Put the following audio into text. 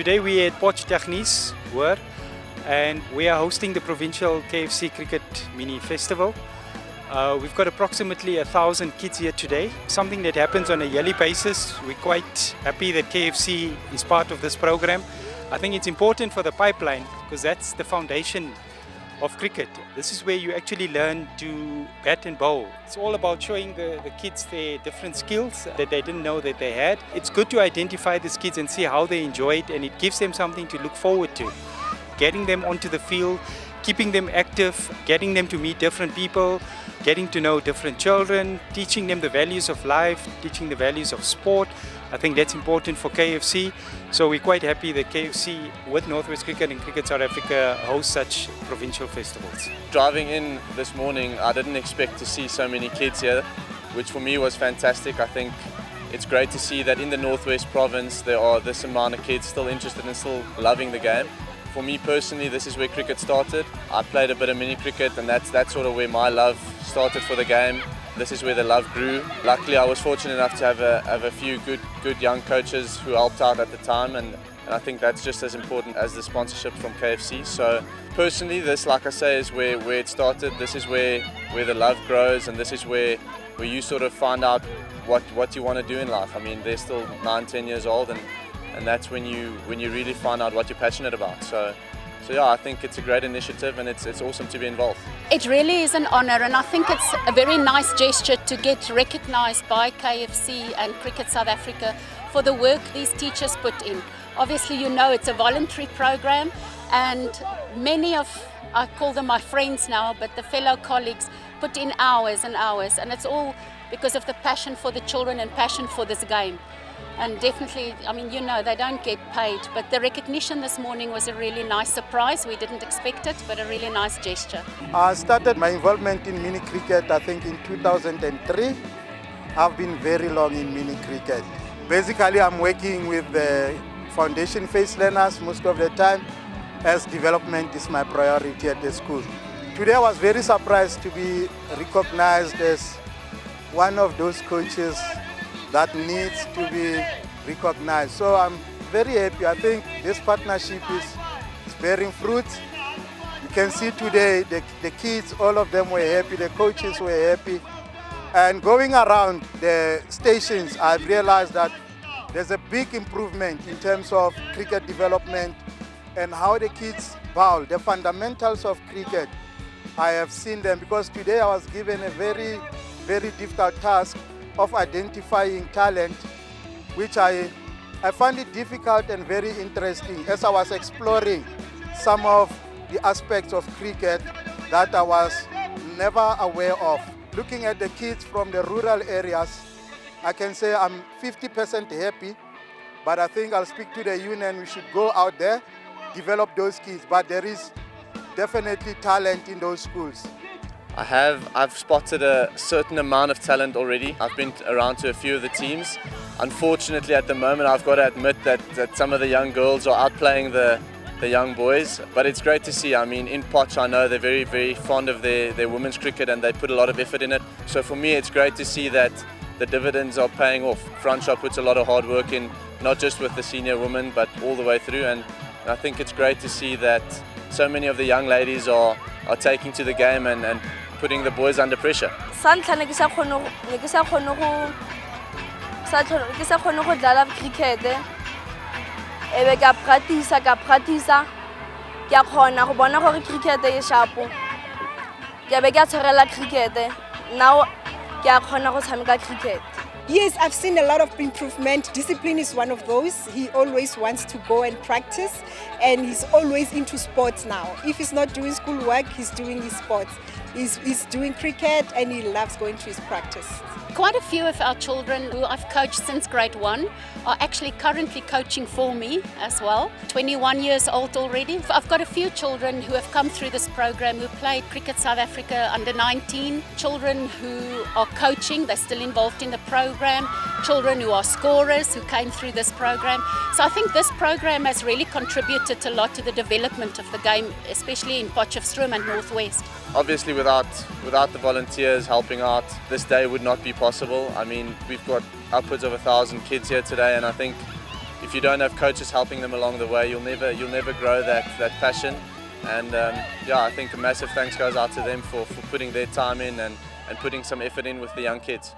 Today we are at Potch Technies, hoor, and we are hosting the Provincial KFC Cricket Mini Festival. We've got approximately 1,000 kids here today, something that happens on a yearly basis. We're quite happy that KFC is part of this program. I think it's important for the pipeline because that's the foundation of cricket. This is where you actually learn to bat and bowl. It's all about showing the kids their different skills that they didn't know that they had. It's good to identify these kids and see how they enjoy it, and it gives them something to look forward to. Getting them onto the field, keeping them active, getting them to meet different people, getting to know different children, teaching them the values of life, teaching the values of sport. I think that's important for KFC. So we're quite happy that KFC with Northwest Cricket and Cricket South Africa host such provincial festivals. Driving in this morning, I didn't expect to see so many kids here, which for me was fantastic. I think it's great to see that in the Northwest province there are this amount of kids still interested and still loving the game. For me personally, this is where cricket started. I played a bit of mini cricket, and that's sort of where my love started for the game. This is where the love grew. Luckily, I was fortunate enough to have a few good young coaches who helped out at the time, and I think that's just as important as the sponsorship from KFC. So personally, this, like I say, is where it started. This is where the love grows, and this is where you sort of find out what you want to do in life. I mean, they're still 9-10 years old, and that's when you really find out what you're passionate about. So yeah, I think it's a great initiative, and it's awesome to be involved. It really is an honour, and I think it's a very nice gesture to get recognised by KFC and Cricket South Africa for the work these teachers put in. Obviously, you know, it's a voluntary program, and many of, I call them my friends now, but the fellow colleagues put in hours and hours, and it's all because of the passion for the children and passion for this game. And definitely, I mean, you know, they don't get paid, but the recognition this morning was a really nice surprise. We didn't expect it, but a really nice gesture. I started my involvement in mini cricket, I think, in 2003. I've been very long in mini cricket. Basically, I'm working with the foundation phase learners most of the time, as development is my priority at the school. Today, I was very surprised to be recognized as one of those coaches that needs to be recognized. So I'm very happy. I think this partnership is bearing fruit. You can see today the kids, all of them were happy, the coaches were happy. And going around the stations, I've realized that there's a big improvement in terms of cricket development and how the kids bowl, the fundamentals of cricket. I have seen them, because today I was given a very, very difficult task of identifying talent, which I found it difficult and very interesting as I was exploring some of the aspects of cricket that I was never aware of. Looking at the kids from the rural areas, I can say I'm 50% happy, but I think I'll speak to the union. We should go out there, develop those kids, but there is definitely talent in those schools. I've spotted a certain amount of talent already. I've been around to a few of the teams. Unfortunately, at the moment, I've got to admit that some of the young girls are outplaying the young boys, but it's great to see. I mean, in Potch, I know they're very, very fond of their women's cricket, and they put a lot of effort in it. So for me, it's great to see that the dividends are paying off. Frontshot puts a lot of hard work in, not just with the senior women, but all the way through. And I think it's great to see that so many of the young ladies are taking to the game and putting the boys under pressure. Santlha ne ke sa khone go dlala cricket. Ebe ka practice ke a khona go bona gore cricket e sharpo. Ke be ke tshwarela cricket. Now ke a khona go tshameka cricket. Yes, I've seen a lot of improvement. Discipline is one of those. He always wants to go and practice, and he's always into sports now. If he's not doing schoolwork, he's doing his sports. He's doing cricket, and he loves going to his practice. Quite a few of our children who I've coached since grade 1 are actually currently coaching for me as well. 21 years old already. I've got a few children who have come through this program who played Cricket South Africa under 19, children who are coaching, they're still involved in the program, children who are scorers who came through this program. So I think this program has really contributed a lot to the development of the game, especially in Potchefstroom and Northwest. Obviously, without the volunteers helping out, this day would not be possible. I mean, we've got upwards of 1,000 kids here today, and I think if you don't have coaches helping them along the way, you'll never grow that passion. And yeah, I think a massive thanks goes out to them for putting their time in and putting some effort in with the young kids.